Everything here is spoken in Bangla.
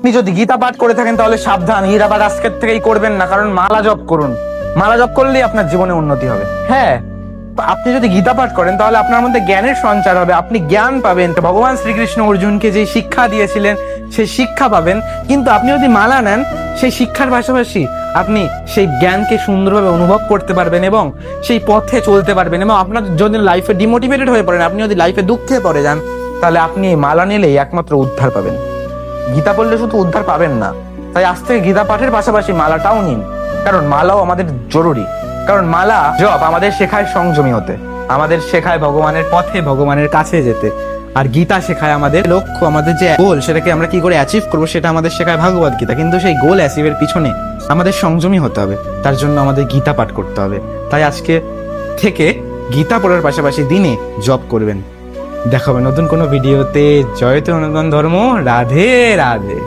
আপনি যদি গীতা পাঠ করে থাকেন তাহলে সাবধান, হীরা পাঠ আজকের থেকেই করবেন না, কারণ মালা জপ করুন। মালা জপ করলেই আপনার জীবনে উন্নতি হবে। হ্যাঁ, আপনি যদি গীতা পাঠ করেন তাহলে আপনার মধ্যে জ্ঞানের সঞ্চার হবে, আপনি জ্ঞান পাবেন। ভগবান শ্রীকৃষ্ণ অর্জুনকে যে শিক্ষা দিয়েছিলেন সেই শিক্ষা পাবেন। কিন্তু আপনি যদি মালা নেন, সেই শিক্ষার পাশাপাশি আপনি সেই জ্ঞানকে সুন্দরভাবে অনুভব করতে পারবেন এবং সেই পথে চলতে পারবেন। এবং আপনার যদি লাইফে ডিমোটিভেটেড হয়ে পড়েন, আপনি যদি লাইফে দুঃখে পড়ে যান, তাহলে আপনি এই মালা নিলেই একমাত্র উদ্ধার পাবেন। গীতা পড়লে শুধু উদ্ধার পাবেন না, তাই আজ থেকে গীতা পাঠের পাশাপাশি মালাটাও নিন, কারণ মালাও আমাদের জরুরি। কারণ মালা জপ আমাদের শেখায় সংযমী হতে, আমাদের শেখায় ভগবানের পথে, ভগবানের কাছে যেতে। আর গীতা শেখায় আমাদের লক্ষ্য, আমাদের যে গোল সেটাকে আমরা কি করে অ্যাচিভ করবো সেটা আমাদের শেখায় ভগবত গীতা। কিন্তু সেই গোল অ্যাচিভের পিছনে আমাদের সংযমী হতে হবে, তার জন্য আমাদের গীতা পাঠ করতে হবে। তাই আজকে থেকে গীতা পড়ার পাশাপাশি দিনে জপ করবেন। দেখা হবে নতুন কোনো ভিডিওতে। জয়তে সনাতন ধর্ম। রাধে রাধে।